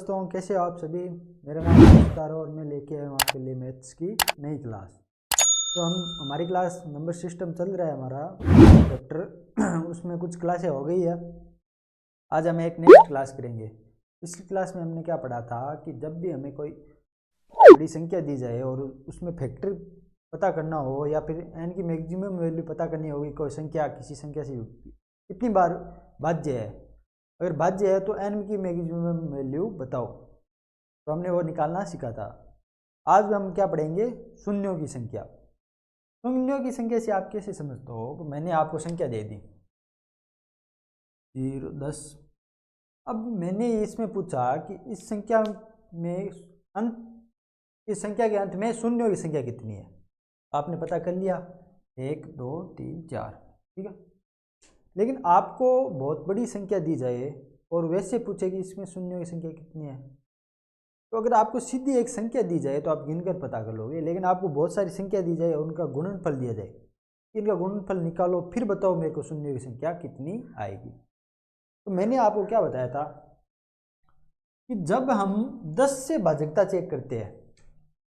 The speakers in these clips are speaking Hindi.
दोस्तों, कैसे हो आप सभी। मेरा नाम है मुख्तार और मैं लेके आया हूँ आपके लिए मैथ्स की नई क्लास। तो हमारी क्लास नंबर सिस्टम चल रहा है हमारा चैप्टर उसमें कुछ क्लासें हो गई है। आज हम एक नेक्स्ट क्लास करेंगे। पिछली क्लास में हमने क्या पढ़ा था कि जब भी हमें कोई बड़ी संख्या दी जाए और उसमें फैक्टर पता करना हो या फिर एन की मैक्सिमम वैल्यू पता करनी होगी, कोई संख्या किसी संख्या से कितनी बार भाज्य है, अगर भाज्य है तो एन की मैक्सिमम वैल्यू बताओ। तो हमने वो निकालना सीखा था। आज हम क्या पढ़ेंगे, शून्यों की संख्या। शून्यों की संख्या से आप कैसे समझते हो। तो मैंने आपको संख्या दे दी 0, 10। अब मैंने इसमें पूछा कि इस संख्या में अंत, इस संख्या के अंत में शून्यों की संख्या कितनी है। आपने पता कर लिया 1, 2, 3, 4, ठीक है। लेकिन आपको बहुत बड़ी संख्या दी जाए और वैसे पूछे कि इसमें शून्यों की संख्या कितनी है, तो अगर आपको सीधी एक संख्या दी जाए तो आप गिनकर पता कर लोगे। लेकिन आपको बहुत सारी संख्या दी जाए और उनका गुणनफल दिया जाए, इनका गुणनफल निकालो फिर बताओ मेरे को शून्यों की संख्या कितनी आएगी। तो मैंने आपको क्या बताया था कि जब हम 10 से भाजकता चेक करते हैं,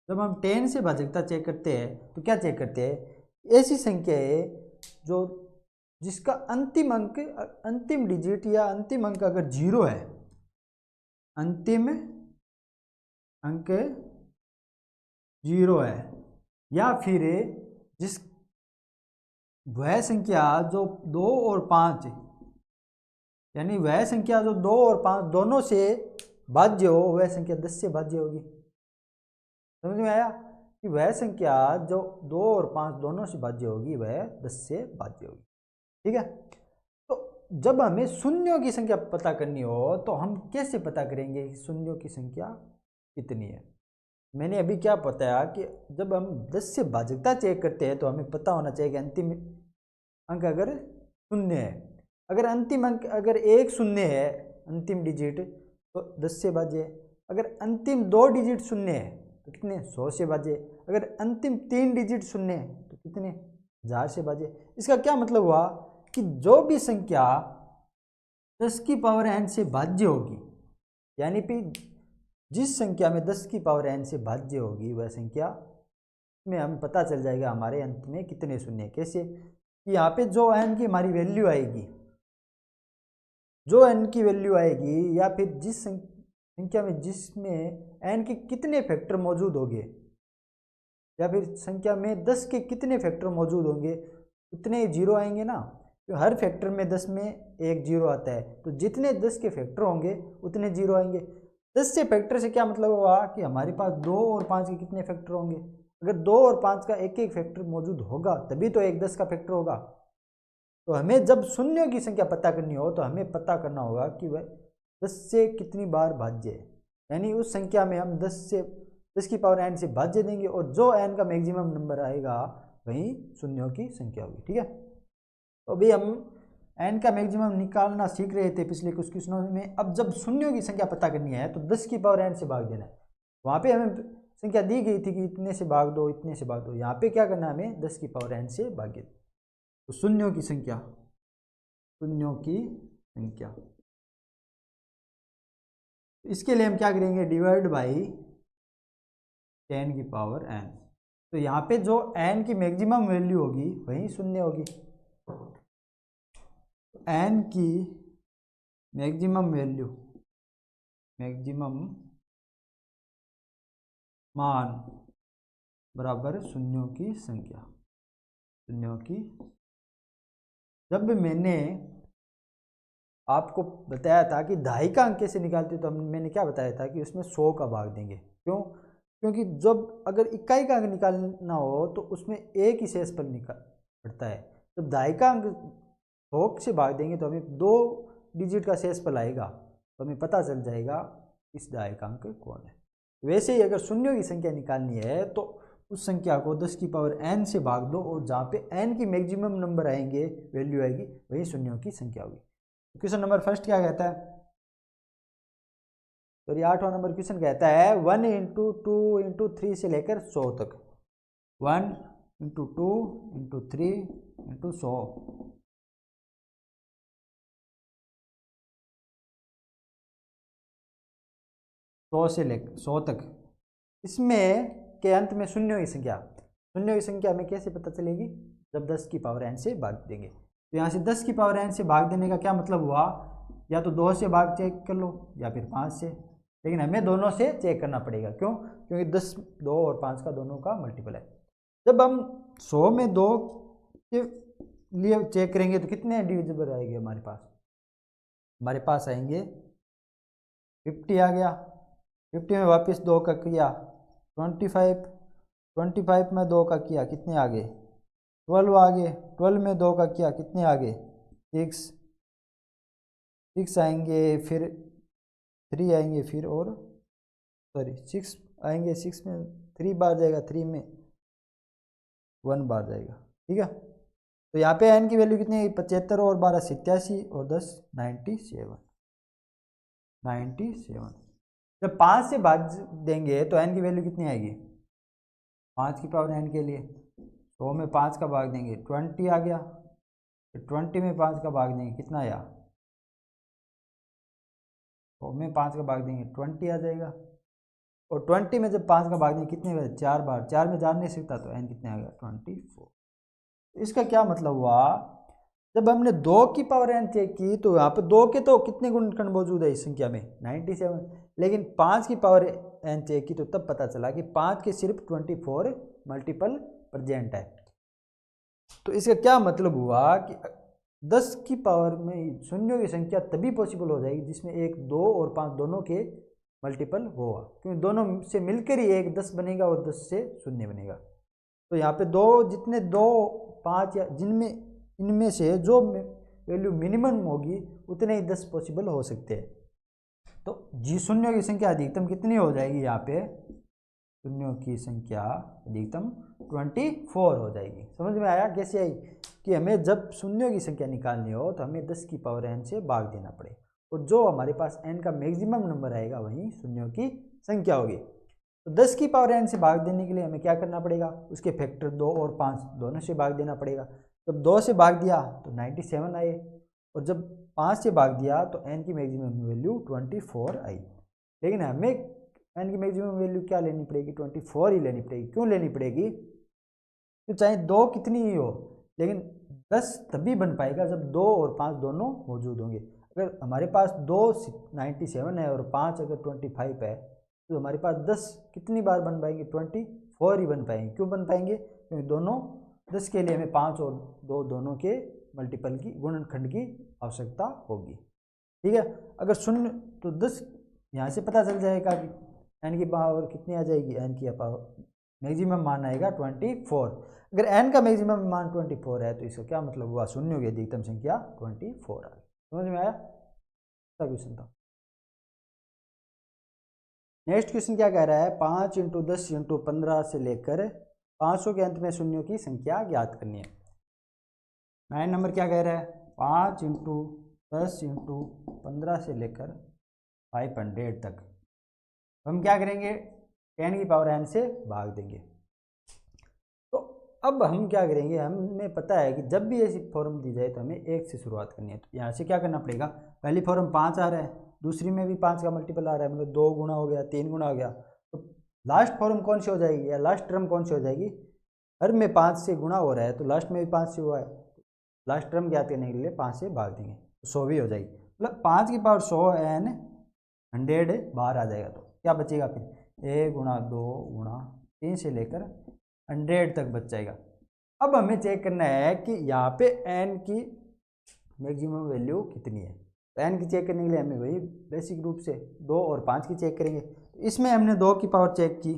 जब हम 10 से भाजकता चेक करते हैं तो क्या चेक करते हैं, ऐसी संख्या है जो जिसका अंतिम अंक, अंतिम डिजिट या अंतिम अंक अगर 0 है, अंतिम अंक 0 है, या फिर जिस वह संख्या जो 2 और 5, यानी वह संख्या जो 2 और 5 दोनों से भाज्य हो, वह संख्या 10 से भाज्य होगी। समझ में आया कि वह संख्या जो 2 और 5 दोनों से भाज्य होगी वह 10 से भाज्य होगी, ठीक है। तो जब हमें शून्यों की संख्या पता करनी हो तो हम कैसे पता करेंगे कि शून्यों की संख्या कितनी है। मैंने अभी क्या बताया कि जब हम 10 से भाजकता चेक करते हैं तो हमें पता होना चाहिए कि अंतिम अंक अगर शून्य है, अगर अंतिम अंक अगर एक शून्य है अंतिम डिजिट तो 10 से भाज्य है, अगर अंतिम 2 डिजिट शून्य है तो कितने, 100 से भाज्य, अगर अंतिम 3 डिजिट शून्य है तो कितने, 1000 से भाज्य। इसका क्या मतलब हुआ कि जो भी संख्या 10 की पावर n से भाज्य होगी, यानी कि जिस संख्या में 10 की पावर n से भाज्य होगी वह संख्या में हम पता चल जाएगा हमारे अंत में कितने शून्य। कैसे कि यहाँ पे जो n की हमारी वैल्यू आएगी, जो n की वैल्यू आएगी, या फिर जिस संख्या में जिसमें n के कितने फैक्टर मौजूद होंगे, या फिर संख्या में 10 के कितने फैक्टर मौजूद होंगे, उतने जीरो आएंगे ना। तो हर फैक्टर में 10 में एक जीरो आता है, तो जितने 10 के फैक्टर होंगे उतने जीरो आएंगे। 10 से फैक्टर से क्या मतलब हुआ कि हमारे पास 2 और 5 के कितने फैक्टर होंगे। अगर 2 और 5 का एक एक फैक्टर मौजूद होगा तभी तो एक 10 का फैक्टर होगा। तो हमें जब शून्यों की संख्या पता करनी हो तो हमें पता करना होगा कि वह 10 से कितनी बार भाज्य है, यानी उस संख्या में हम 10 की पावर n से भाज्य देंगे और जो n का मैक्सिमम नंबर आएगा वही शून्यों की संख्या होगी, ठीक है। तो अभी हम n का मैक्सिमम निकालना सीख रहे थे पिछले कुछ क्वेश्चनों में। अब जब शून्यों की संख्या पता करनी है तो 10 की पावर n से भाग देना है। वहाँ पे हमें संख्या दी गई थी कि इतने से भाग दो, इतने से भाग दो। यहाँ पे क्या करना है, हमें 10 की पावर n से भाग्य। तो शून्यों की संख्या, शून्यों की संख्या, इसके लिए हम क्या करेंगे, डिवाइड बाई 10 की पावर n। तो यहाँ पे जो n की मैक्सिमम वैल्यू होगी वही शून्य होगी। n की मैक्सिमम वैल्यू, मैक्सिमम मान बराबर शून्यों की संख्या, शून्यों की। जब मैंने आपको बताया था कि दहाई का अंक कैसे निकालते हो, तो मैंने क्या बताया था कि उसमें 100 का भाग देंगे। क्यों, क्योंकि जब अगर इकाई का अंक निकालना हो तो उसमें एक ही शेष पर निकाल पड़ता है। जब दहाई का अंक 100 से भाग देंगे तो हमें 2 डिजिट का शेष पर आएगा, तो हमें पता चल जाएगा इस दहाई का अंक कौन है। वैसे ही अगर शून्यों की संख्या निकालनी है तो उस संख्या को 10 की पावर n से भाग दो और जहाँ पे n की मैक्सिमम नंबर आएंगे, वैल्यू आएगी, वही शून्यों की संख्या होगी। क्वेश्चन नंबर फर्स्ट क्या कहता है, तो ये 8वां नंबर क्वेश्चन कहता है 1 इंटू 2 इंटू 3 से लेकर 100 तक। 1 इंटू 2 इंटू 3 इंटू 100। 100 से लेकर 100 तक, इसमें के अंत में शून्यों की संख्या हमें कैसे पता चलेगी? जब 10 की पावर n से भाग देंगे। तो यहाँ से 10 की पावर n से भाग देने का क्या मतलब हुआ? या तो 2 से भाग चेक कर लो या फिर 5 से, लेकिन हमें दोनों से चेक करना पड़ेगा। क्यों? क्योंकि 10 2 और 5 का दोनों का मल्टीपल है। जब हम 100 में 2 के लिए चेक करेंगे तो कितने डिविजिबल आएंगे हमारे पास आएंगे 50 आ गया। 50 में वापस 2 का किया 25 में 2 का किया कितने आ गए? 12 आ गए। 12 में 2 का किया कितने आ गए? 6 आएंगे, फिर 3 आएंगे, फिर और 6 आएंगे। 6 में 3 बार जाएगा, 3 में 1 बार जाएगा। ठीक है, तो यहाँ पे एन की वैल्यू कितनी है? 75 और 12 87 और 10 97। जब 5 से भाग देंगे तो एन की वैल्यू कितनी आएगी? 5 की पावर एन के लिए 100 में 5 का भाग देंगे 20 आ गया। फिर 20 में 5 का भाग देंगे कितना आया? 100 में 5 का भाग देंगे 20 आ जाएगा। और 20 में जब 5 का भाग देंगे कितने बार? 4 बार। 4 में जा नहीं सकता तो एन कितने आ गया? 24। इसका क्या मतलब हुआ? जब हमने 2 की पावर एन चेक की तो यहाँ पे 2 के तो कितने गुणनखंड मौजूद है इस संख्या में? 97। लेकिन 5 की पावर एन चेक की तो तब पता चला कि 5 के सिर्फ 24 मल्टीपल प्रेजेंट है। तो इसका क्या मतलब हुआ कि 10 की पावर में शून्यों की संख्या तभी पॉसिबल हो जाएगी जिसमें 1 2 और 5 दोनों के मल्टीपल होगा, क्योंकि दोनों से मिलकर ही एक 10 बनेगा और 10 से शून्य बनेगा। तो यहाँ पे जितने 2 5 या जिनमें इनमें से जो वैल्यू मिनिमम होगी उतने ही 10 पॉसिबल हो सकते हैं। तो जी शून्यों की संख्या अधिकतम कितनी हो जाएगी? यहाँ पे शून्यों की संख्या अधिकतम 24 हो जाएगी। समझ में आया कैसे आई? कि हमें जब शून्यों की संख्या निकालनी हो तो हमें 10 की पावर n से भाग देना पड़े, और जो हमारे पास n का मैक्सिमम नंबर आएगा वही शून्यों की संख्या होगी। तो 10 की पावर n से भाग देने के लिए हमें क्या करना पड़ेगा? उसके फैक्टर 2 और 5 दोनों से भाग देना पड़ेगा। जब 2 से भाग दिया तो 97 आए, और जब 5 से भाग दिया तो n की मैक्सिमम वैल्यू 24 आई। लेकिन हमें n की मैक्सिमम वैल्यू क्या लेनी पड़ेगी? 24 ही लेनी पड़ेगी। क्यों लेनी पड़ेगी? तो चाहे 2 कितनी ही हो, लेकिन 10 तभी बन पाएगा जब 2 और 5 दोनों मौजूद होंगे। अगर हमारे पास 2 97 है और 5 अगर 25 है तो हमारे पास 10 कितनी बार बन पाएंगे? 24 ही बन पाएंगे। क्यों बन पाएंगे? क्योंकि दोनों 10 के लिए हमें 5 और 2 दोनों के मल्टीपल की गुणनखंड की आवश्यकता होगी। ठीक है, अगर शून्य तो 10 यहाँ से पता चल जाएगा कि n की पावर कितनी आ जाएगी? n की पावर मैक्सिमम मान आएगा 24। अगर n का मैक्सिमम मान 24 है तो इसका क्या मतलब हुआ? शून्यों की अधिकतम संख्या 24 आ गई। समझ में आया? क्वेश्चन था। नेक्स्ट क्वेश्चन क्या कह रहा है? 5 × 10 × 15 से लेकर 500 के अंत में शून्यों की संख्या ज्ञात करनी है। 9 नंबर क्या कह रहा है? 5 × 10 × 15 से लेकर 500 तक हम क्या करेंगे? 10 की पावर n से भाग देंगे। तो अब हम क्या करेंगे? हमें पता है कि जब भी ऐसी फॉर्म दी जाए तो हमें 1 से शुरुआत करनी है। तो यहाँ से क्या करना पड़ेगा? पहली फॉर्म 5 आ रहा है, दूसरी में भी 5 का मल्टीपल आ रहा है, मतलब 2 गुना हो गया, 3 गुना हो गया। तो लास्ट फॉर्म कौन सी हो जाएगी, या लास्ट टर्म कौन सी हो जाएगी? हर में 5 से गुना हो रहा है तो लास्ट में भी 5 से हुआ है, लास्ट टर्म ज्ञात करने के लिए 5 से भाग देंगे तो 100 भी हो जाएगी। मतलब 5 की पावर 100 n 100 बाहर आ जाएगा। तो क्या बचेगा फिर? 1 × 2 × 3 से लेकर 100 तक बच जाएगा। अब हमें चेक करना है कि यहाँ पे n की मैक्सिमम वैल्यू कितनी है। तो n की चेक करने के लिए हमें वही बेसिक रूप से 2 और 5 की चेक करेंगे। तो इसमें हमने 2 की पावर चेक की,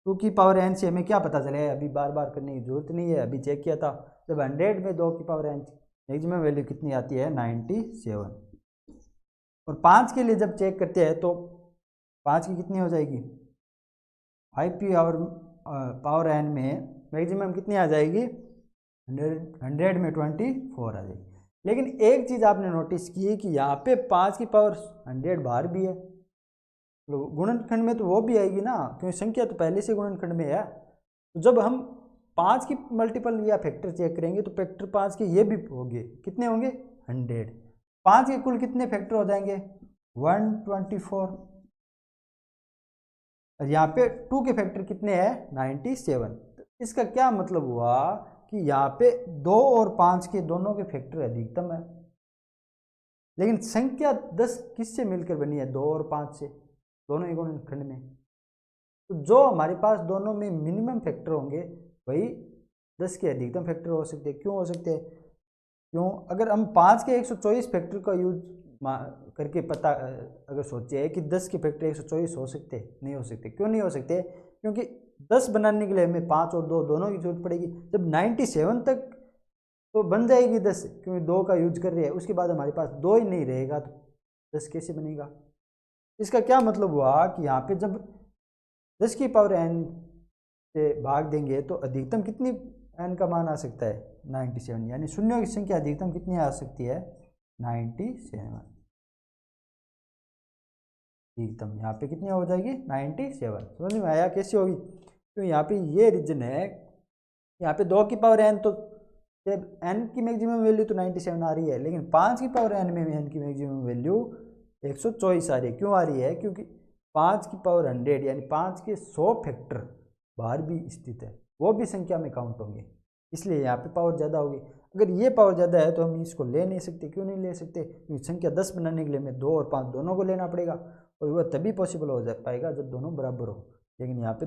2 की पावर n से हमें क्या पता चलेगा? अभी बार बार करने की जरूरत नहीं है, अभी चेक किया था। जब 100 में 2 की पावर n मैक्सिमम वैल्यू कितनी आती है? 97। और 5 के लिए जब चेक करते हैं तो 5 की कितनी हो जाएगी? 5 की पावर n में मैक्सिमम कितनी आ जाएगी? 100 में 24 आ जाएगी। लेकिन एक चीज़ आपने नोटिस की है कि यहाँ पे 5 की पावर 100 बाहर भी है, तो गुणनखंड में तो वो भी आएगी ना, क्योंकि संख्या तो पहले से गुणनखंड में है। तो जब हम 5 की मल्टीपल या फैक्टर चेक करेंगे तो फैक्टर 5 के ये भी होंगे, कितने होंगे? 100। 5 के कुल कितने फैक्टर हो जाएंगे? 124। और यहाँ पे 2 के फैक्टर कितने हैं 97। तो इसका क्या मतलब हुआ कि यहाँ पे 2 और 5 के दोनों के फैक्टर अधिकतम है, लेकिन संख्या 10 किससे मिलकर बनी है 2 और 5 से, दोनों ही गुणनखंड में। तो जो हमारे पास दोनों में मिनिमम फैक्टर होंगे वही 10 के अधिकतम फैक्टर हो सकते हैं। क्यों हो सकते हैं? क्यों? अगर हम 5 के 124 फैक्टर का यूज करके पता अगर सोचे कि 10 के फैक्टर 124 हो सकते, नहीं हो सकते। क्यों नहीं हो सकते? क्योंकि 10 बनाने के लिए हमें 5 और 2 दोनों की जरूरत पड़ेगी। जब 97 तक तो बन जाएगी 10, क्योंकि 2 का यूज कर रहे हैं, उसके बाद हमारे पास 2 ही नहीं रहेगा तो 10 कैसे बनेगा? इसका क्या मतलब हुआ कि यहाँ पे जब 10 की पावर n से भाग देंगे तो अधिकतम कितनी n का मान आ सकता है 97, यानी शून्यों की संख्या अधिकतम कितनी आ सकती है 97। अधिकतम यहाँ पे कितनी हो जाएगी 97। समझ में आया कैसे होगी? तो यहाँ पे ये रीजन है, यहाँ पे 2 की पावर n तो जब n की मैक्सिमम वैल्यू तो 97 आ रही है, लेकिन 5 की पावर n में n की मैक्सिमम वैल्यू 124 आ रही है। क्यों आ रही है? क्योंकि 5 की पावर 100 यानी 5 के 100 फैक्टर बाहर भी स्थित है, वो भी संख्या में काउंट होंगे, इसलिए यहाँ पे पावर ज़्यादा होगी। अगर ये पावर ज़्यादा है तो हम इसको ले नहीं सकते। क्यों नहीं ले सकते? क्योंकि संख्या 10 बनाने के लिए हमें 2 और 5 दोनों को लेना पड़ेगा, और वह तभी पॉसिबल हो जा पाएगा जब दोनों बराबर हो। लेकिन यहाँ पे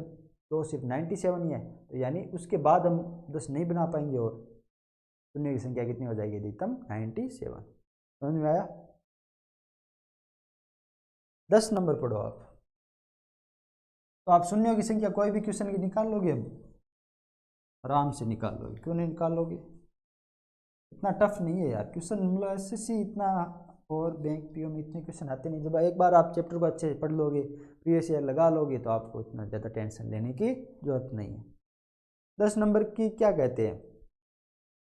तो सिर्फ 97 ही है, तो यानी उसके बाद हम 10 नहीं बना पाएंगे और शून्य की संख्या कितनी हो जाएगी अधिकतम 97। समझ में आया? 10 नंबर पढ़ो आप। तो आप शून्यों की संख्या कोई भी क्वेश्चन की निकाल लोगे, अब आराम से निकाल लोगे। क्यों नहीं निकाल लोगे? इतना टफ नहीं है यार क्वेश्चन, मतलब एसएससी इतना और बैंक पीओ में इतने क्वेश्चन आते नहीं। जब एक बार आप चैप्टर को अच्छे से पढ़ लोगे, प्रीवियस ईयर लगा लोगे, तो आपको इतना ज़्यादा टेंशन लेने की जरूरत नहीं है। 10 नंबर की क्या कहते हैं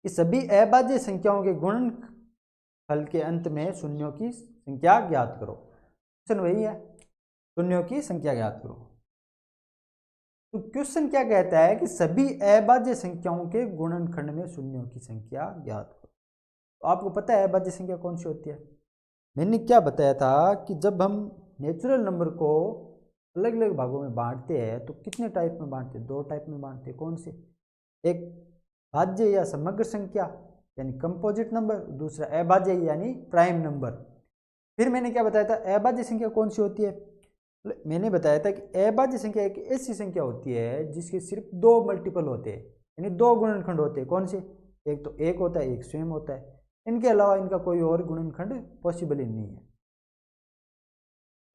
कि सभी अभाज्य संख्याओं के गुणनफल के अंत में शून्यों की संख्या ज्ञात करो। क्वेश्चन वही है, शून्यों की संख्या ज्ञात करो। तो क्वेश्चन क्या कहता है कि सभी अभाज्य संख्याओं के गुणनखंड में शून्यों की संख्या ज्ञात करो। तो आपको पता है अभाज्य संख्या कौन सी होती है? मैंने क्या बताया था कि जब हम नेचुरल नंबर को अलग अलग भागों में बांटते हैं तो कितने टाइप में बांटते हैं? 2 टाइप में बांटते हैं। कौन से? एक भाज्य या समग्र संख्या यानी कंपोजिट नंबर, दूसरा अभाज्य यानी प्राइम नंबर। फिर मैंने क्या बताया था अभाज्य संख्या कौन सी होती है? मैंने बताया था कि अभाज्य संख्या एक ऐसी संख्या होती है जिसके सिर्फ 2 मल्टीपल होते हैं, यानी 2 गुणनखंड होते हैं। कौन से? एक तो 1 होता है, एक स्वयं होता है। इनके अलावा इनका कोई और गुणनखंड पॉसिबल ही नहीं है।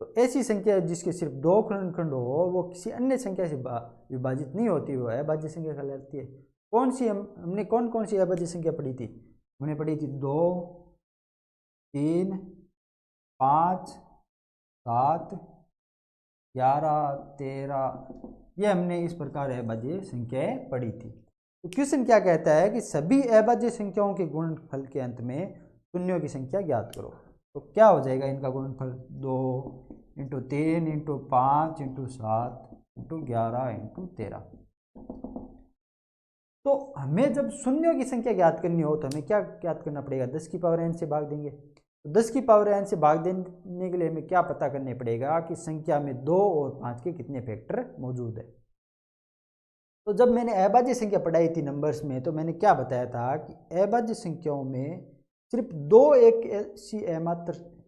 तो ऐसी संख्या जिसके सिर्फ 2 गुणनखंड हो, वो किसी अन्य संख्या से विभाजित नहीं होती, वो अभाज्य संख्या कहलाती है। कौन सी? हमने कौन कौन सी अभाज्य संख्या पढ़ी थी? हमने पढ़ी थी 2, 3, 5, 7, 11, 13, ये हमने इस प्रकार अभाज्य संख्याएं पढ़ी थी। तो क्वेश्चन क्या कहता है कि सभी अभाज्य संख्याओं के गुणनफल के अंत में शून्यों की संख्या ज्ञात करो। तो क्या हो जाएगा इनका गुणनफल? 2 × 3 × 5 × 7 × 11 × 13। तो हमें जब शून्यों की संख्या ज्ञात करनी हो तो हमें क्या ज्ञात करना पड़ेगा? 10 की पावर n से भाग देंगे। तो 10 की पावर n से भाग देने के लिए हमें क्या पता करने पड़ेगा कि संख्या में 2 और 5 के कितने फैक्टर मौजूद है। तो जब मैंने अभाज्य संख्या पढ़ाई थी नंबर्स में, तो मैंने क्या बताया था कि अभाज्य संख्याओं में सिर्फ 2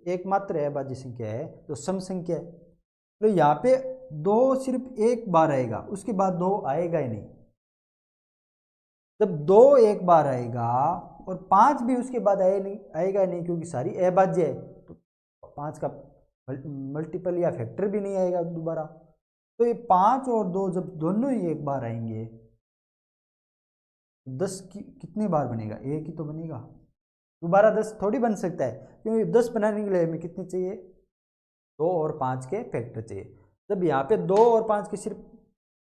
एकमात्र अभाज्य संख्या है जो सम संख्या है। तो यहाँ पे 2 सिर्फ एक बार आएगा, उसके बाद 2 आएगा ही नहीं। जब 2 एक बार आएगा और 5 भी उसके बाद आएगा नहीं, क्योंकि सारी अभाज्य है, तो 5 का मल्टीपल या फैक्टर भी नहीं आएगा दोबारा। तो ये 5 और 2 जब दोनों ही एक बार आएंगे, 10 की कितनी बार बनेगा? एक ही तो बनेगा, दोबारा 10 थोड़ी बन सकता है, क्योंकि 10 बनाने के लिए हमें कितने चाहिए? 2 और 5 के फैक्टर चाहिए। जब यहाँ पे 2 और 5 के सिर्फ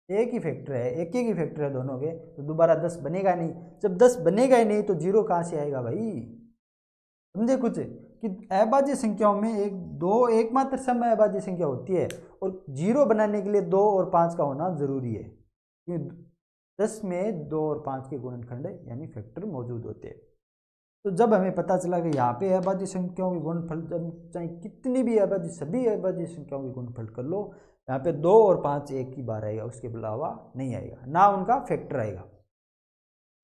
एक ही फैक्टर है, एक ही फैक्टर है दोनों के, तो दोबारा 10 बनेगा नहीं। जब 10 बनेगा ही नहीं तो 0 कहाँ से आएगा भाई? समझे कुछ कि अभाज्य संख्याओं में एकमात्र सम अभाज्य संख्या होती है, और 0 बनाने के लिए 2 और 5 का होना जरूरी है, क्योंकि 10 में 2 और 5 के गुणनखंड यानी फैक्टर मौजूद होते हैं। तो जब हमें पता चला कि यहाँ पे अभाज्य संख्याओं के गुणनफल, जब चाहे कितनी भी अभाज्य, सभी अभाज्य संख्याओं के गुणनफल कर लो, यहाँ पे 2 और 5 एक ही बार आएगा, उसके अलावा नहीं आएगा, ना उनका फैक्टर आएगा।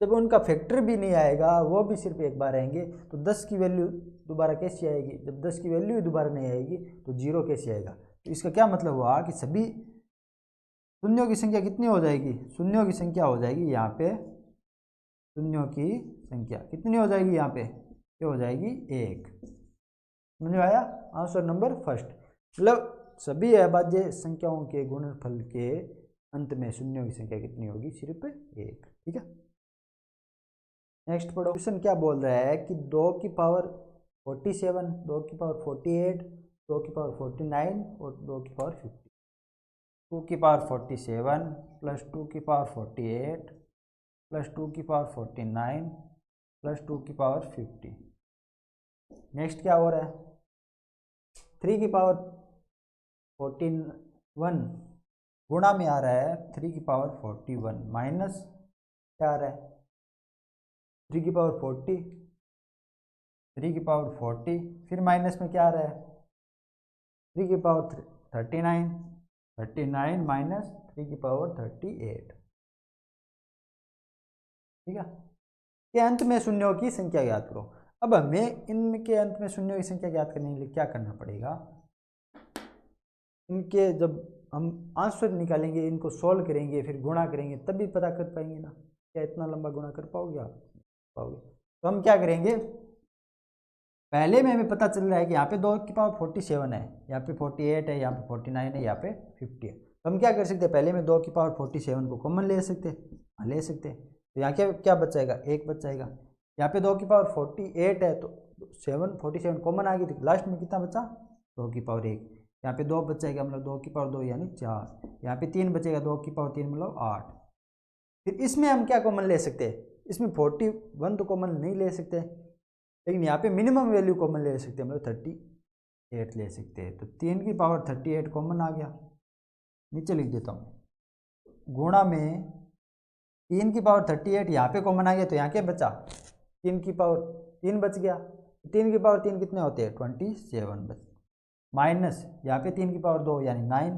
जब उनका फैक्टर भी नहीं आएगा, वो भी सिर्फ एक बार आएंगे, तो 10 की वैल्यू दोबारा कैसे आएगी? जब 10 की वैल्यू दोबारा नहीं आएगी तो 0 कैसे आएगा? तो इसका क्या मतलब हुआ कि सभी शून्यों की संख्या कितनी हो जाएगी? शून्यों की संख्या हो जाएगी यहाँ पे, शून्यों की संख्या कितनी हो जाएगी यहाँ पे? ये हो जाएगी 1। समझ में आया? आंसर नंबर फर्स्ट, मतलब सभी अभाज्य संख्याओं के गुणनफल के अंत में शून्यों की संख्या कितनी होगी? सिर्फ 1। ठीक है, नेक्स्ट पढ़ो। क्वेश्चन क्या बोल रहा है कि 2 की पावर 47, 2 की पावर 48, 2 की पावर 49 और 2 की पावर 50। 2 की पावर 47 प्लस 2 की पावर 48 प्लस 2 की पावर 49 प्लस 2 की पावर 50। नेक्स्ट क्या हो रहा है? 3 की पावर 41 गुणा में आ रहा है 3 की पावर 41 माइनस क्या आ रहा है? 3 की पावर 40, 3 की पावर 40, फिर माइनस में क्या आ रहा है? 3 की पावर 39, 39 माइनस 3 की पावर 38। ठीक है, के अंत में शून्यों की संख्या ज्ञात करो। अब हमें इनके अंत में शून्यों की संख्या ज्ञात करने के लिए क्या करना पड़ेगा? इनके जब हम आंसर निकालेंगे, इनको सोल्व करेंगे, फिर गुणा करेंगे, तभी पता कर पाएंगे ना। क्या इतना लंबा गुणा कर पाओगे आप? पाओगे। तो हम क्या करेंगे, पहले में हमें पता चल रहा है कि यहाँ पे 2 की पावर 47 है, यहाँ पे 48 है, यहाँ पे 49 है, यहाँ पे 50 है। तो हम क्या कर सकते हैं, पहले में 2 की पावर 47 को कॉमन ले सकते हैं। हाँ, ले सकते हैं। तो यहाँ क्या क्या बच जाएगा? 1 बच जाएगा। यहाँ पे 2 की पावर 48 है, तो 47 कॉमन आ गई, तो लास्ट में कितना बचा? 2 की पावर 1। यहाँ पे 2 बच जाएगा, मतलब 2 की पावर 2 यानी 4। यहाँ पे 3 बचेगा, 2 की पावर 3 मतलब 8। फिर इसमें हम क्या कॉमन ले सकते हैं? इसमें 41 तो कॉमन नहीं ले सकते, लेकिन यहाँ पे मिनिमम वैल्यू कॉमन ले सकते हैं, मतलब 38 ले सकते हैं। तो 3 की पावर 38 कॉमन आ गया, नीचे लिख देता हूँ। गुणा में 3 की पावर 38 यहाँ पे कॉमन आ गया, तो यहाँ क्या बचा? 3 की पावर 3 बच गया। 3 की पावर 3 कितने होते हैं? 27 बच, माइनस यहाँ पे 3 की पावर 2 यानी 9,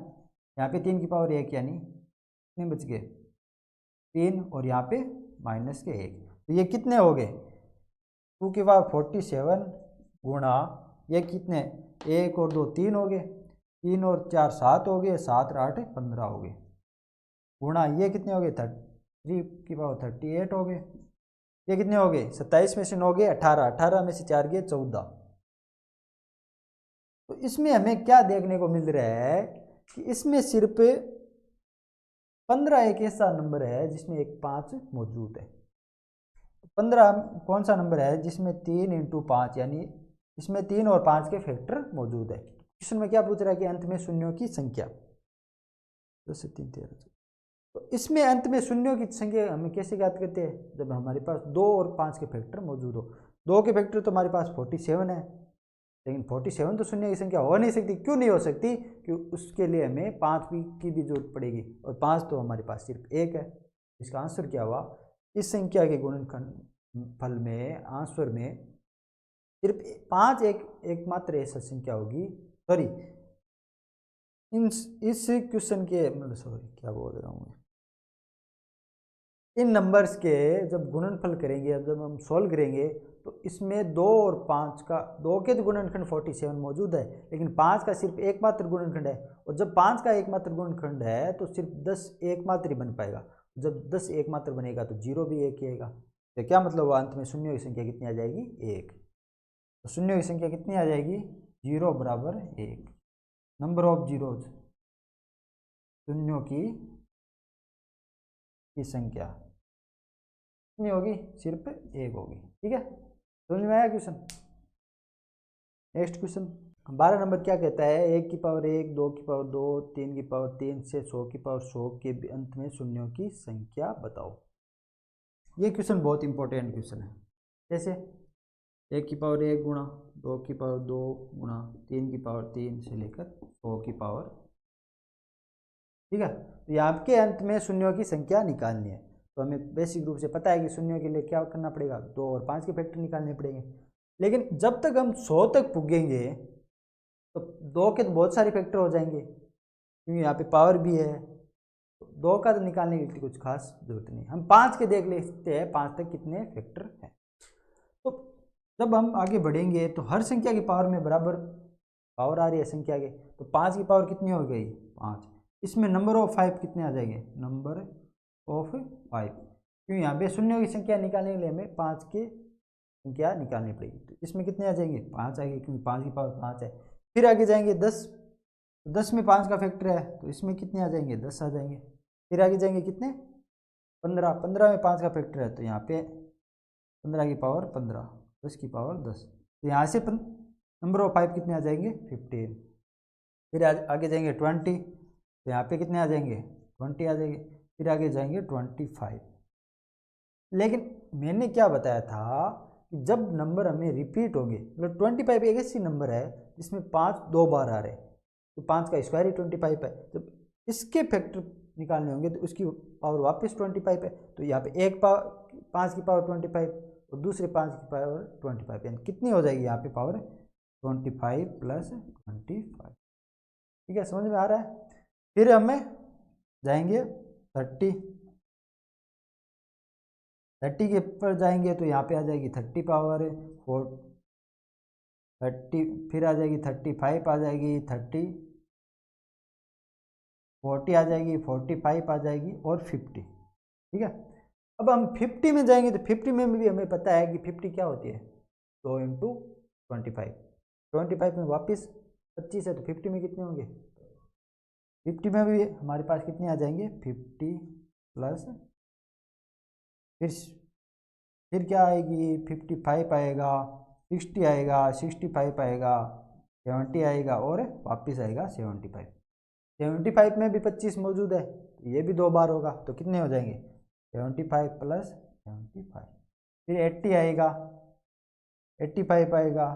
यहाँ पे 3 की पावर 1 यानी कितने बच गए? 3, और यहाँ पे माइनस के 1। तो ये कितने हो गए? 2 की पावर 47 गुणा ये कितने? 1 और 2 3 हो गए, 3 और 4 7 हो गए, 7 और 8 15 हो गए, गुणा ये कितने हो गए? 3 की पावर 38 हो गए। ये कितने हो गए? 27 में से 9 गए 18, 18 में से 4 गए 14। तो इसमें हमें क्या देखने को मिल रहा है कि इसमें सिर्फ 15 एक ऐसा नंबर है जिसमें एक 5 मौजूद है। 15 कौन सा नंबर है जिसमें 3 × 5 यानी इसमें 3 और 5 के फैक्टर मौजूद है। क्वेश्चन में क्या पूछ रहा है कि अंत में शून्यों की संख्या, 10 से 3 13। तो इसमें अंत में शून्यों की संख्या हम कैसे ज्ञात करते हैं? जब हमारे पास 2 और 5 के फैक्टर मौजूद हो। 2 के फैक्टर तो हमारे पास 47 है, लेकिन 47 तो शून्य की संख्या हो नहीं सकती। क्यों नहीं हो सकती? कि उसके लिए हमें 5 की भी जरूरत पड़ेगी, और 5 तो हमारे पास सिर्फ 1 है। इसका आंसर क्या हुआ? इस संख्या के गुणनफल में आंसर में सिर्फ 5 एकमात्र ऐसा संख्या होगी। सॉरी, इस क्वेश्चन के मतलब सॉरी क्या बोल रहा हूँ मैं, इन नंबर्स के जब गुणनफल करेंगे, जब हम सॉल्व करेंगे, तो इसमें 2 और 5 का, 2 के तो गुणनखंड 47 मौजूद है, लेकिन 5 का सिर्फ एकमात्र गुणनखंड है। और जब 5 का एकमात्र गुणनखंड है तो सिर्फ 10 एकमात्र ही बन पाएगा। जब 10 एकमात्र बनेगा तो 0 भी 1 ही आएगा। तो क्या मतलब हुआ? अंत में शून्यों की संख्या कितनी आ जाएगी? 1। तो शून्यों की संख्या कितनी आ जाएगी? 0 बराबर 1। नंबर ऑफ जीरोज, शून्यों की संख्या कितनी होगी? सिर्फ 1 होगी। ठीक है, समझ में आया क्वेश्चन? नेक्स्ट क्वेश्चन 12 नंबर क्या कहता है? 1 की पावर 1, 2 की पावर 2, 3 की पावर 3 से 100 की पावर 100 के अंत में शून्यों की संख्या बताओ। ये क्वेश्चन बहुत इंपॉर्टेंट क्वेश्चन है। जैसे 1 की पावर 1 गुणा 2 की पावर 2 गुणा 3 की पावर 3 से लेकर 100 की पावर। ठीक है, तो यहाँ के अंत में शून्यों की संख्या निकालनी है। तो हमें बेसिक रूप से पता है कि शून्यों के लिए क्या करना पड़ेगा? 2 और 5 के फैक्टर निकालने पड़ेंगे। लेकिन जब तक हम 100 तक पुगेंगे तो 2 के तो बहुत सारे फैक्टर हो जाएंगे, क्योंकि यहाँ पे पावर भी है। तो 2 का तो निकालने की कुछ खास जरूरत नहीं। हम 5 के देख लेते हैं 5 तक कितने फैक्टर हैं। तो जब हम आगे बढ़ेंगे तो हर संख्या की पावर में बराबर पावर आ रही है संख्या के, तो 5 की पावर कितनी हो गई 5। इसमें नंबर ऑफ 5 कितने आ जाएंगे, नंबर ऑफ 5, क्योंकि यहाँ पे शून्यों की संख्या निकालने के लिए हमें 5 की संख्या निकालनी पड़ेगी। तो इसमें कितने आ जाएंगे 5 आएंगे, क्योंकि 5 की पावर 5 है। फिर आगे जाएंगे 10, 10 में 5 का फैक्टर है, तो इसमें कितने आ जाएंगे 10 आ जाएंगे। फिर आगे जाएंगे कितने 15, 15 में 5 का फैक्टर है, तो यहाँ पे 15 की पावर 15, 10 की पावर 10। तो यहाँ से नंबर ऑफ 5 कितने आ जाएंगे 15। फिर आगे जाएंगे 20, तो यहाँ पे कितने आ जाएंगे 20 आ जाएंगे। फिर आगे जाएंगे 25। लेकिन मैंने क्या बताया था कि जब नंबर हमें रिपीट होंगे, मतलब 25 एक ऐसी नंबर है जिसमें 5 2 बार आ रहे हैं, तो 5 का स्क्वायर ही 25 है। जब इसके फैक्टर निकालने होंगे तो उसकी पावर वापस 25 है। तो यहाँ पे एक पावर 5 की पावर 25 और दूसरे 5 की पावर 25, यानी कितनी हो जाएगी यहाँ पे पावर 25 प्लस 25। ठीक है, समझ में आ रहा है। फिर हमें जाएंगे 30 के ऊपर जाएंगे, तो यहाँ पे आ जाएगी 30 पावर 30, फिर आ जाएगी 35 आ जाएगी 30, 40 आ जाएगी 45 आ जाएगी और 50। ठीक है, अब हम 50 में जाएंगे तो 50 में भी हमें पता है कि 50 क्या होती है 2 इंटू 25। 25 में वापस 25 है, तो 50 में कितने होंगे 50 में भी हमारे पास कितने आ जाएंगे 50 प्लस, फिर क्या आएगी 55 आएगा, 60 आएगा, 65 आएगा, 70 आएगा और वापस आएगा 75। 75 में भी 25 मौजूद है, तो ये भी 2 बार होगा, तो कितने हो जाएंगे 75 प्लस 75। फिर 80 आएगा, 85 आएगा,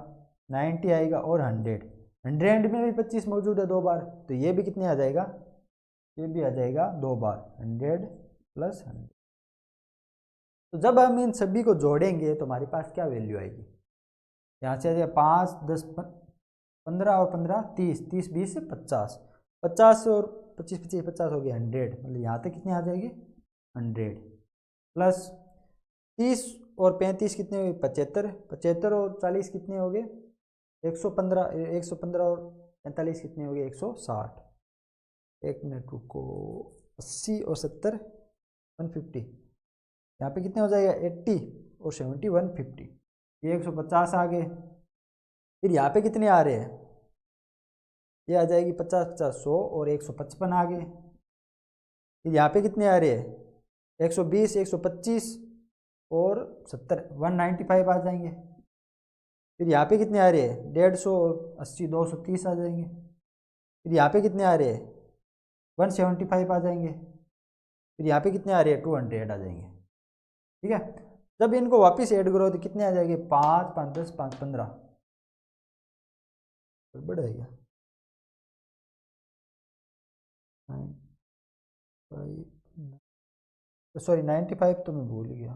90 आएगा और 100। 100 में भी 25 मौजूद है 2 बार, तो ये भी कितने आ जाएगा, ये भी आ जाएगा 2 बार 100 प्लस 100। तो जब हम इन सभी को जोड़ेंगे तो हमारे पास क्या वैल्यू आएगी, यहाँ से आ जाएगा 5 10 15 और 15 30, 30 20 50, 50 और 25 25 50 हो गया 100, मतलब यहाँ तक कितने आ जाएंगे 100 प्लस 30 और 35 कितने हुए 75, 75 और 40 कितने हो गए 115, 115 और 45 कितने हो गए 160। एक मिनट रुको, 80 और 70 150, यहाँ पे कितने हो जाएगा 80 और 70 150, ये 150 आ गए। फिर यहाँ पे कितने आ रहे हैं, ये आ जाएगी 50 50 100 और 155 आ गए। फिर यहाँ पे कितने आ रहे हैं 120 125 और 70 195 आ जाएंगे। फिर यहाँ पे कितने आ रहे हैं 150 80 230 आ जाएंगे। फिर यहाँ पे कितने आ रहे हैं 175 आ जाएंगे। फिर यहाँ पे कितने आ रहे हैं 200 आ जाएंगे। ठीक है, जब इनको वापस ऐड करो तो कितने आ जाएंगे 5 5 10 5 15, बढ़ेगा सॉरी 95 तो मैं भूल गया,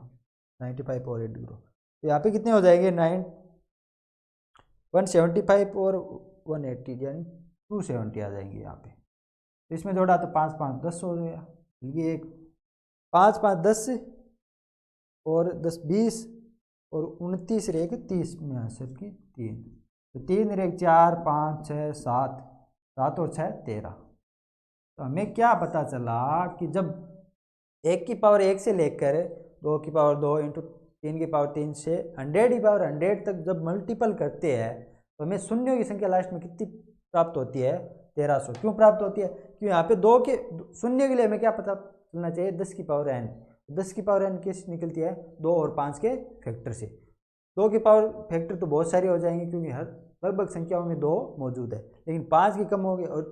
95 और ऐड करो तो यहाँ पे कितने हो जाएंगे 175 और 180, यानी 270 आ जाएंगे यहाँ पे। तो इसमें जोड़ा तो 5 5 10 हो गया, ये एक 5 5 10 और 10 20 और 29 रेख 30 में आंसर की 3, तो 3 रेख 4 5 6 7, 7 और 6 13। तो हमें क्या पता चला कि जब 1 की पावर 1 से लेकर 2 की पावर 2 इंटू 3 की पावर 3 से 100 की पावर 100 तक जब मल्टीपल करते हैं तो हमें शून्यों की संख्या लास्ट में कितनी प्राप्त होती है 1300। क्यों प्राप्त होती है, क्योंकि यहाँ पे 2 के शून्य के लिए हमें क्या पता चलना चाहिए 10 की पावर n। 10 की पावर n कैसे निकलती है 2 और 5 के फैक्टर से। 2 की पावर फैक्टर तो बहुत सारी हो जाएंगे क्योंकि हर लगभग संख्याओं में 2 मौजूद है, लेकिन 5 की कम हो गई, और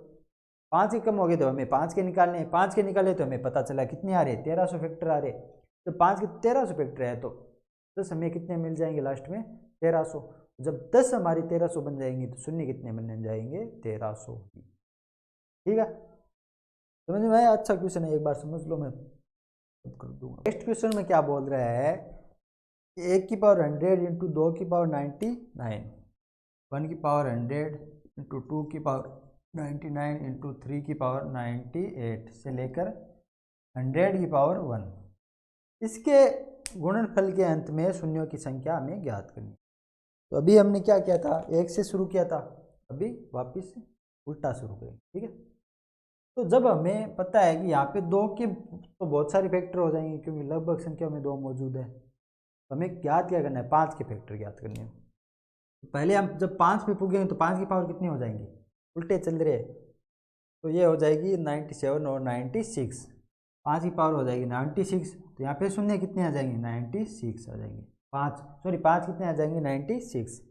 5 की कम हो गई तो हमें 5 के निकालने हैं। 5 के निकाले तो हमें पता चला कितने आ रहे 1300 फैक्टर आ रहे। तो 5 के 1300 फैक्टर है तो 10 हमें कितने मिल जाएंगे लास्ट में 1300। जब 10 हमारी 1300 बन जाएंगी तो शून्य कितने बन जाएंगे 1300। ठीक है, समझ में आया, अच्छा क्वेश्चन है, एक बार समझ लो, मैं कर दूंगा। नेक्स्ट क्वेश्चन में क्या बोल रहा है 1 की पावर 100 इंटू 2 की पावर 99, 1 की पावर 100 इंटू 2 की पावर 99 इंटू 3 की पावर 98 से लेकर 100 की पावर 1। इसके गुणनफल के अंत में शून्यों की संख्या हमें ज्ञात करनी है। तो अभी हमने क्या किया था, 1 से शुरू किया था, अभी वापस उल्टा शुरू करेंगे। ठीक है, तो जब हमें पता है कि यहाँ पे 2 के तो बहुत सारे फैक्टर हो जाएंगे क्योंकि लगभग संख्या में 2 मौजूद है, तो हमें ज्ञात क्या करना है, 5 के फैक्टर ज्ञात करने हैं। तो पहले हम जब 5 पे पुगेंगे तो 5 की पावर कितनी हो जाएंगी, उल्टे चल रहे हैं, तो ये हो जाएगी 97 और 96। 5 की पावर हो जाएगी 96, तो यहाँ पे शून्य कितने आ जाएंगे, 96 आ जाएंगे। 5 कितने आ जाएंगे, 96।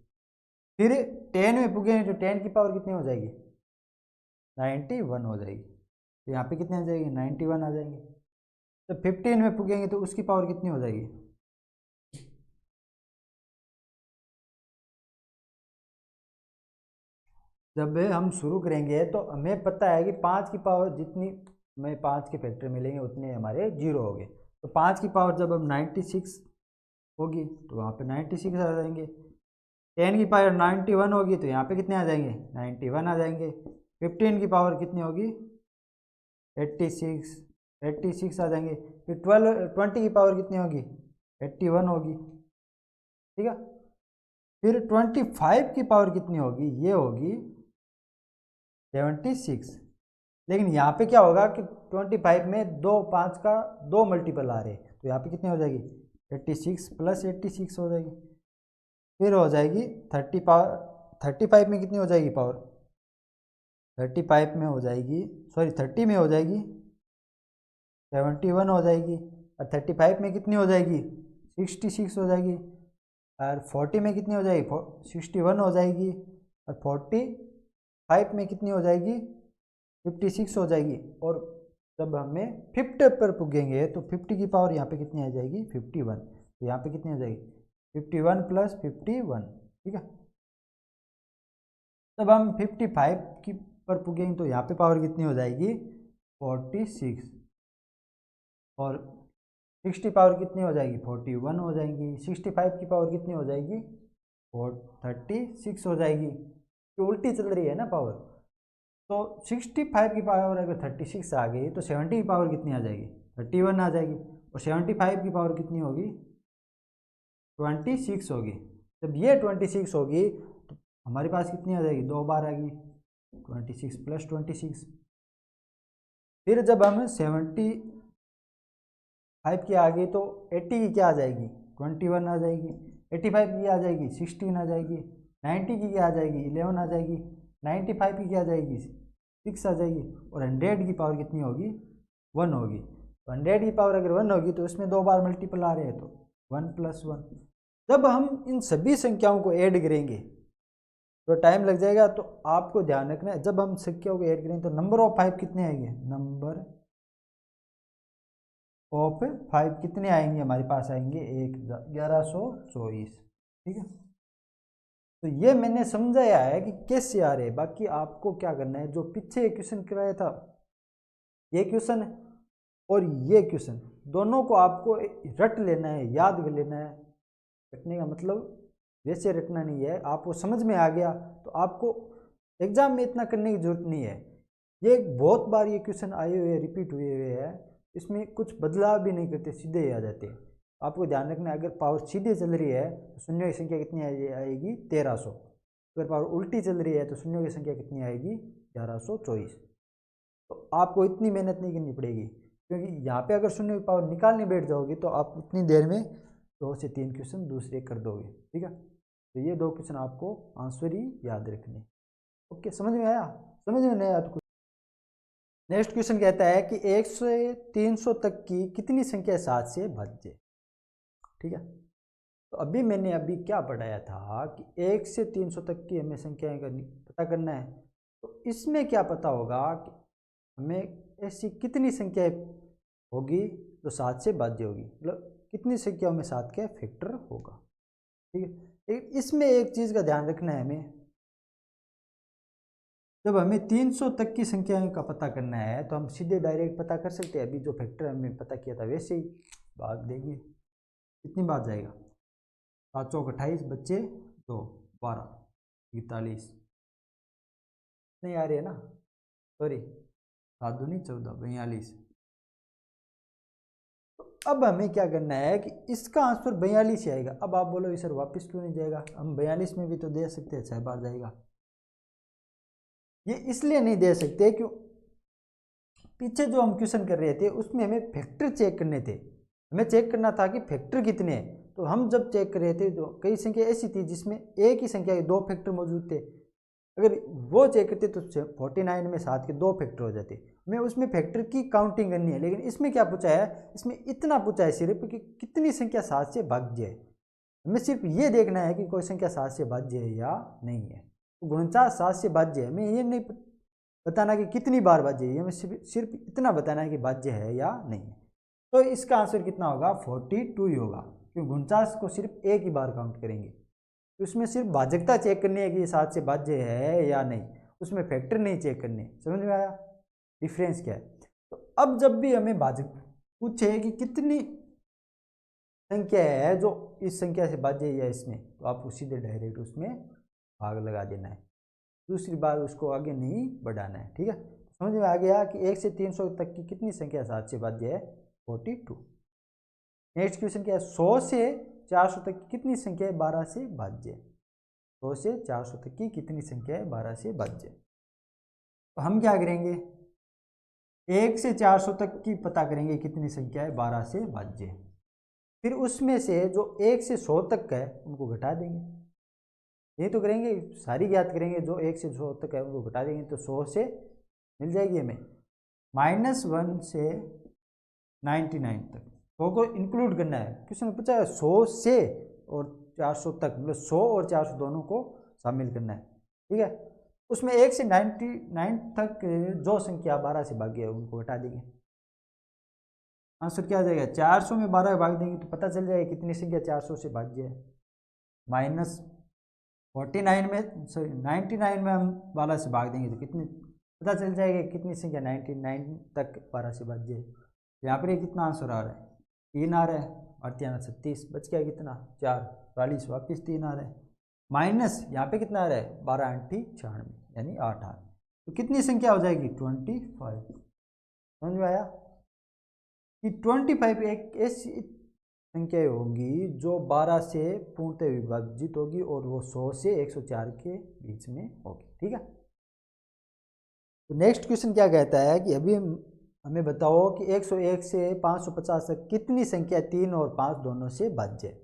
फिर 10 में पुगेंगे तो 10 की पावर कितनी हो जाएगी, 91 हो जाएगी। तो यहाँ पे कितने आ जाएगी, 91 आ जाएंगे। तो 15 में पुगेंगे तो उसकी पावर कितनी हो जाएगी, जब हम शुरू करेंगे तो हमें पता है कि 5 की पावर जितनी हमें 5 के फैक्टर मिलेंगे उतने हमारे जीरो हो गए। तो 5 की पावर जब हम 96 होगी तो वहाँ पे 96 आ जाएंगे। 10 की पावर 91 होगी तो यहाँ पे कितने आ जाएंगे, 91 आ जाएंगे। 15 की पावर कितनी होगी, 86 आ जाएंगे। फिर 20 की पावर कितनी होगी, 81 होगी। ठीक है, फिर 25 की पावर कितनी होगी, ये होगी 76। लेकिन यहाँ पे क्या होगा कि 25 में 5 का 2 मल्टीपल आ रहे हैं, तो यहाँ पे कितनी हो जाएगी, 86 प्लस 86 हो जाएगी। फिर हो जाएगी 35 में कितनी हो जाएगी पावर, 35 में हो जाएगी, सॉरी 30 में हो जाएगी 71 हो जाएगी। और 35 में कितनी हो जाएगी, 66 हो जाएगी। और 40 में कितनी हो जाएगी, 61 हो जाएगी। और 45 में कितनी हो जाएगी, 56 हो जाएगी। और जब हमें 50 पर पुगेंगे तो 50 की पावर यहाँ पे कितनी आ जाएगी, 51। तो यहाँ पे कितनी हो जाएगी, 51 प्लस 51। ठीक है, तब हम 55 की पर पुगेंगे तो यहाँ पे पावर कितनी हो जाएगी, 46। और 60 पावर कितनी हो जाएगी, 41 हो जाएगी। 65 की पावर कितनी हो जाएगी, 36 हो जाएगी। तो उल्टी चल रही है ना पावर, तो 65 की पावर अगर 36 आ गई तो 70 की पावर कितनी आ जाएगी, 31 आ जाएगी। और 75 की पावर कितनी होगी, 26 होगी। जब ये 26 होगी तो हमारे पास कितनी आ जाएगी, 2 बार आएगी, 26 प्लस 26। फिर जब हम 75 की आ गई तो 80 की क्या आ जाएगी, 21 आ जाएगी। 85 की आ जाएगी, 16 आ जाएगी। 90 की क्या आ जाएगी, 11 आ जाएगी। 95 की क्या आ जाएगी, 6 आ जाएगी। और 100 की पावर कितनी होगी, 1 होगी। तो 100 की पावर अगर 1 होगी तो इसमें 2 बार मल्टीपल आ रहे हैं, तो 1 प्लस 1। जब हम इन सभी संख्याओं को ऐड करेंगे तो टाइम लग जाएगा, तो आपको ध्यान रखना है जब हम संख्याओं को ऐड करेंगे तो नंबर ऑफ 5 कितने आएंगे, नंबर ऑफ 5 कितने आएंगे हमारे पास, आएंगे 1124। ठीक है, तो ये मैंने समझाया है कि कैसे आ रहे हैं। बाकी आपको क्या करना है, जो पीछे क्वेश्चन कराया था, ये क्वेश्चन और ये क्वेश्चन दोनों को आपको रट लेना है, याद कर लेना है। रटने का मतलब वैसे रटना नहीं है, आपको समझ में आ गया तो आपको एग्जाम में इतना करने की जरूरत नहीं है। ये बहुत बार ये क्वेश्चन आए हुए रिपीट हुए हुए हैं, इसमें कुछ बदलाव भी नहीं करते, सीधे ही आ जाते हैं। आपको ध्यान रखना है, अगर पावर सीधे चल रही है तो शून्यों की संख्या कितनी आएगी, 1300। अगर पावर उल्टी चल रही है तो शून्यों की संख्या कितनी आएगी, 1124। तो आपको इतनी मेहनत नहीं करनी पड़ेगी, क्योंकि यहाँ पे अगर शून्य की पावर निकालने बैठ जाओगे तो आप उतनी देर में 2 से 3 क्वेश्चन दूसरे कर दोगे। ठीक है, तो ये 2 क्वेश्चन आपको आंसर ही याद रखने। ओके, समझ में आया, समझ में नहीं आया तो कुछ। नेक्स्ट क्वेश्चन कहता है कि 1 से 300 तक की कितनी संख्या 7 से भाज्य। ठीक है, तो मैंने क्या पढ़ाया था कि 1 से 300 तक की हमें संख्याएं पता करना है। तो इसमें क्या पता होगा कि हमें ऐसी कितनी संख्याएं होगी जो 7 से भाज्य होगी, मतलब कितनी संख्याओं में 7 का फैक्टर होगा। ठीक है, इसमें एक चीज़ का ध्यान रखना है हमें, जब हमें 300 तक की संख्याओं का पता करना है तो हम सीधे डायरेक्ट पता कर सकते हैं। अभी जो फैक्टर हमने पता किया था वैसे ही भाग देंगे। कितनी बार जाएगा, 7 चौक 28, बच्चे 2 12 41। नहीं आ रही है ना, सॉरी, 7 दूनी 14, 42। अब हमें क्या करना है कि इसका आंसर 42 ही आएगा। अब आप बोलोगे सर वापस क्यों नहीं जाएगा, हम 42 में भी तो दे सकते हैं, 6 बार जाएगा। ये इसलिए नहीं दे सकते क्यों, पीछे जो हम क्वेश्चन कर रहे थे उसमें हमें फैक्टर चेक करने थे, हमें चेक करना था कि फैक्टर कितने हैं। तो हम जब चेक कर रहे थे तो कई संख्या ऐसी थी जिसमें एक ही संख्या के 2 फैक्टर मौजूद थे, अगर वो चेक करते तो 49 में 7 के 2 फैक्टर हो जाते। हमें उसमें फैक्टर की काउंटिंग करनी है, लेकिन इसमें क्या पूछा है, इसमें इतना पूछा है सिर्फ कि कितनी संख्या 7 से भाज्य है। हमें सिर्फ ये देखना है कि कोई संख्या 7 से भाज्य है या नहीं है। तो 49 7 से भाज्य है, हमें ये नहीं बताना कि कितनी बार भाज्य है, हमें सिर्फ इतना बताना है कि भाज्य है या नहीं है। तो इसका आंसर कितना होगा, 42 ही होगा, क्योंकि 49 को सिर्फ एक ही बार काउंट करेंगे। तो उसमें सिर्फ भाजकता चेक करनी है कि ये 7 से भाज्य है या नहीं, उसमें फैक्टर नहीं चेक करने। समझ में आया डिफरेंस क्या है। तो अब जब भी हमें भाजक पूछे कि कितनी संख्या है जो इस संख्या से भाज्य है या इसमें, तो आपको सीधे डायरेक्ट उसमें भाग लगा देना है, दूसरी बार उसको आगे नहीं बढ़ाना है। ठीक है, समझ में आ गया कि 1 से 300 तक की कितनी संख्या 7 से भाज्य है, 42। नेक्स्ट क्वेश्चन क्या है, 100 से 400 तक की कितनी संख्या है 12 से भाज्य। 100 से 400 तक की कितनी संख्या है 12 से भाज्य। तो हम क्या करेंगे, 1 से 400 तक की पता करेंगे कितनी संख्या है 12 से भाज्य, फिर उसमें से जो 1 से 100 तक का है उनको घटा देंगे। ये तो करेंगे, सारी ज्ञात करेंगे, जो 1 से 100 तक है उनको घटा देंगे, तो 100 से मिल जाएगी हमें -1 से 99 तक। 100 को इंक्लूड करना है, क्वेश्चन में पूछा है 100 से और 400 तक, मतलब 100 और 400 दोनों को शामिल करना है। ठीक है, उसमें 1 से 99 तक जो संख्या 12 से भाग्य है उनको हटा देंगे। आंसर क्या आ जाएगा, 400 में 12 भाग देंगे तो पता चल जाएगा कितनी संख्या 400 से भाज्य है। -49 में, सॉरी 99 में हम 12 से भाग देंगे तो कितनी पता चल जाएगा कितनी संख्या 99 तक 12 से भाज्य है। यहाँ पर कितना आंसर आ रहा है, 3 आ रहा है, और 36 बच गया कितना 4, 42 वापिस 3 आ रहा है, माइनस यहाँ पे कितना आ रहा है 12 8 96, यानी 8 आ रहा है। तो कितनी संख्या हो जाएगी 25। समझ में आया कि 25 एक ऐसी संख्या होगी जो 12 से पूर्णतः विभाजित होगी और वो 100 से 104 के बीच में होगी। ठीक है, तो नेक्स्ट क्वेश्चन क्या कहता है कि अभी हमें बताओ कि 101 से 550 तक कितनी संख्या 3 और 5 दोनों से भाज्य है।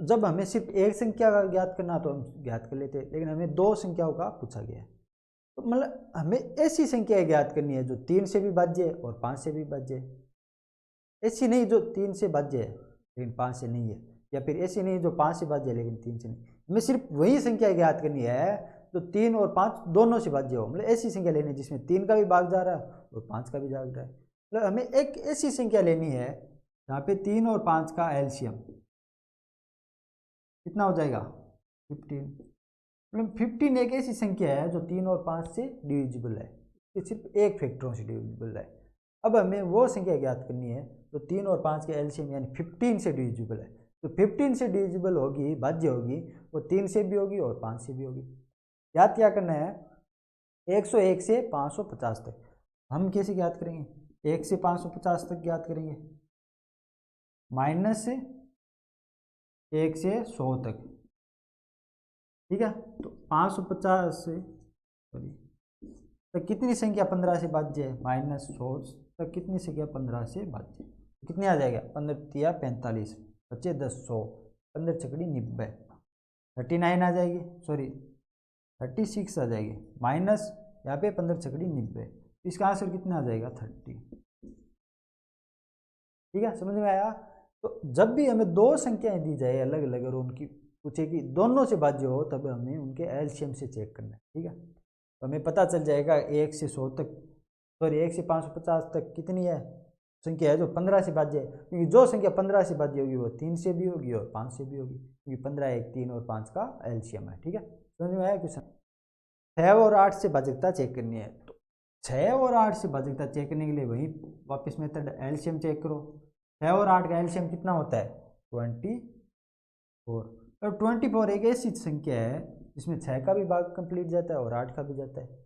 जब हमें सिर्फ एक संख्या का ज्ञात करना तो हम ज्ञात कर लेते, लेकिन हमें 2 संख्याओं का पूछा गया है। तो मतलब हमें ऐसी संख्या ज्ञात करनी है जो 3 से भी भाज्य है और 5 से भी भाज्य है। ऐसी नहीं जो 3 से भाज्य है लेकिन 5 से नहीं है, या फिर ऐसी नहीं जो 5 से भाज्य है लेकिन 3 से नहीं। हमें सिर्फ वही संख्या ज्ञात करनी है तो 3 और 5 दोनों से भाज्य हो, मतलब ऐसी संख्या लेनी है जिसमें 3 का भी भाग जा रहा है और 5 का भी जा रहा है। मतलब हमें एक ऐसी संख्या लेनी है जहाँ पे 3 और 5 का एलसीएम कितना हो जाएगा 15। मतलब 15 एक ऐसी संख्या है जो 3 और 5 से डिविजिबल है, ये सिर्फ एक फैक्टरों से डिविजिबल है। अब हमें वो संख्या ज्ञात करनी है तो 3 और 5 के एलसीएम यानी 15 से डिविजिबल है। तो 15 से डिविजिबल होगी, भाज्य होगी, वो 3 से भी होगी और 5 से भी होगी। याद क्या करना है, 101 से 550 तक हम कैसे ज्ञात करेंगे, 1 से 550 तक ज्ञात करेंगे, माइनस 1 से 100 तक। ठीक है, तो 550 से सॉरी तक कितनी संख्या 15 से भाज्य है, -100 तक कितनी संख्या 15 से भाज्य है, कितने आ जाएगा 15 या 45, बच्चे 10 100, 15 छकड़ी 90, 39 आ जाएगी, सॉरी 36 आ जाएगी, माइनस यहाँ पे 15 छकड़ी 90, इसका आंसर कितना आ जाएगा 30। ठीक है, समझ में आया। तो जब भी हमें 2 संख्याएं दी जाए अलग अलग और उनकी पूछे कि दोनों से भाज्य हो तब हमें उनके एलसीएम से चेक करना है। ठीक है, तो हमें पता चल जाएगा 1 से 100 तक, सॉरी 1 से 550 तक कितनी है संख्या है जो 15 से भाज्य है, क्योंकि जो संख्या 15 से भाज्य होगी वो 3 से भी होगी और 5 से भी होगी, क्योंकि 15 1 3 और 5 का एलसीएम है। ठीक है, समझ में आया क्वेश्चन। 6 और 8 से भाजकता चेक करनी है, तो 6 और 8 से भाजकता चेक करने के लिए वही वापस मेथड एलसीएम चेक करो। 6 और 8 का एलसीएम कितना होता है 24, और 24 एक ऐसी संख्या है जिसमें 6 का भी भाग कंप्लीट जाता है और 8 का भी जाता है।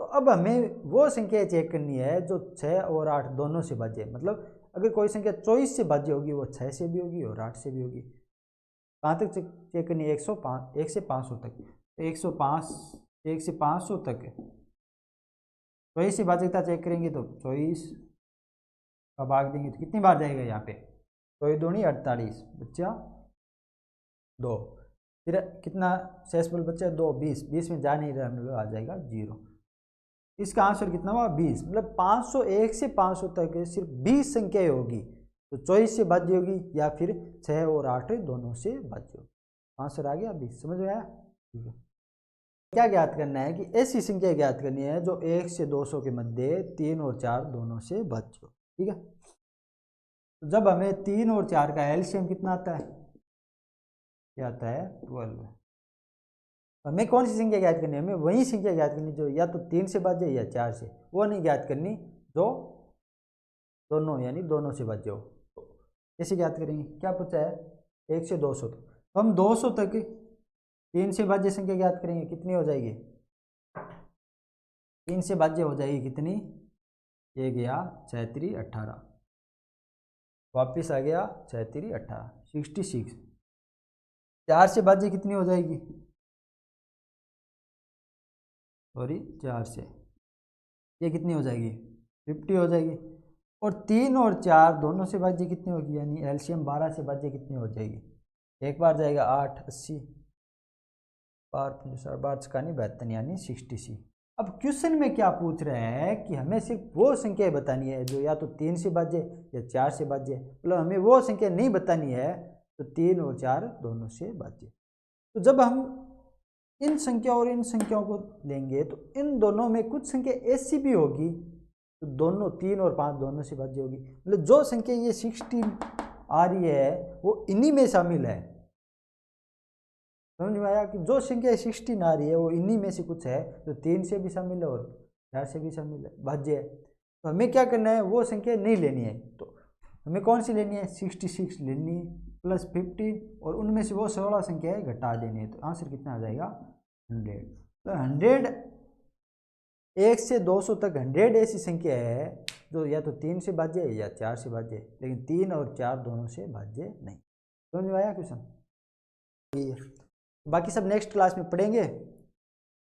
तो अब हमें वो संख्या चेक करनी है जो 6 और 8 दोनों से भाज्य, मतलब अगर कोई संख्या 24 से भाज्य होगी वो 6 से भी होगी और 8 से भी होगी। कहाँ तक चेक करनी है? 105, 1 से 500 तक। तो 105, 1 से 500 तक 24 से भाज्यता चेक करेंगे तो 24 का भाग देंगे तो कितनी बार जाएगा यहाँ पे? 24 दूनी 48 बच्चा 2, फिर कितना शेषफल बच्चा 2, 20, 20 में जा नहीं रहा, मतलब आ जाएगा 0। इसका आंसर कितना हुआ? 20। मतलब 501 से 500 तक सिर्फ 20 संख्याएं होगी तो 24 से भाज्य होगी या फिर 6 और 8 दोनों से भाज्य होगी। आंसर आ गया 20। समझ में आया? ठीक है। क्या ज्ञात करना है कि ऐसी संख्या ज्ञात करनी है जो 1 से 200 के मध्य 3 और 4 दोनों से भाज्य हो। ठीक है। तो जब हमें 3 और 4 का एलसीएम कितना आता है? क्या आता है? 12। हमें कौन सी संख्या ज्ञात करनी है? हमें वही संख्या ज्ञात करनी जो या तो 3 से भाज्य या 4 से, वो नहीं ज्ञात करनी जो दोनों यानी दोनों से भाज्य हो। तो कैसे ज्ञात करेंगे? क्या पूछा है? 1 से 200 तक। तो हम 200 तक 3 से भाज्य संख्या ज्ञात करेंगे, कितनी हो जाएगी? 3 से भाज्य हो जाएगी कितनी? 1 गया 6 3 18, वापिस आ गया 6 3 18, 66। 4 से भाज्य कितनी हो जाएगी? सॉरी 4 से ये कितनी हो जाएगी? 50 हो जाएगी। और 3 और 4 दोनों से भाज्य कितनी होगी? यानी एलसीएम 12 से भाज्य कितनी हो जाएगी? एक बार जाएगा 8 80, बार 12 चकानी 72 यानी 66। अब क्वेश्चन में क्या पूछ रहे हैं कि हमें सिर्फ वो संख्या बतानी है जो या तो 3 से भाज्य या 4 से भाज्य, मतलब हमें वो संख्या नहीं बतानी है तो 3 और 4 दोनों से भाज्य। तो जब हम इन संख्या और इन संख्याओं को लेंगे तो इन दोनों में कुछ संख्या ऐसी भी होगी तो दोनों 3 और 5 दोनों से भाज्य होगी। मतलब जो संख्या ये 16 आ रही है वो इन्हीं में शामिल है। समझ में आया कि जो संख्या 16 आ रही है वो इन्हीं में से कुछ है, तो 3 से भी शामिल है और 4 से भी शामिल है, भाज्य है। तो हमें क्या करना है? वो संख्या नहीं लेनी है। तो हमें कौन सी लेनी है? 66 लेनी प्लस 15 और उनमें से वो 16 संख्या है घटा देनी है। तो आंसर कितना आ जाएगा? 100। तो 100 1 से 200 तक 100 ऐसी संख्या है जो या तो 3 से भाज्य है या 4 से भाज्य है, लेकिन 3 और 4 दोनों से भाज्य नहीं। समझ में आया क्वेश्चन? बाकी सब नेक्स्ट क्लास में पढ़ेंगे।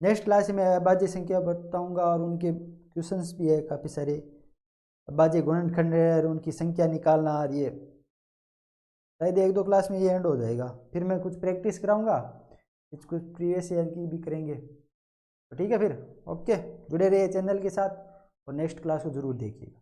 नेक्स्ट क्लास में अभाज्य संख्या बताऊंगा और उनके क्वेश्चंस भी है काफ़ी सारे। अभाज्य गुणनखंड है और उनकी संख्या निकालना, और ये शायद 1-2 क्लास में ये एंड हो जाएगा। फिर मैं कुछ प्रैक्टिस कराऊंगा, कुछ प्रीवियस ईयर की भी करेंगे। तो ठीक है फिर, ओके, जुड़े रहिए चैनल के साथ और नेक्स्ट क्लास को ज़रूर देखिएगा।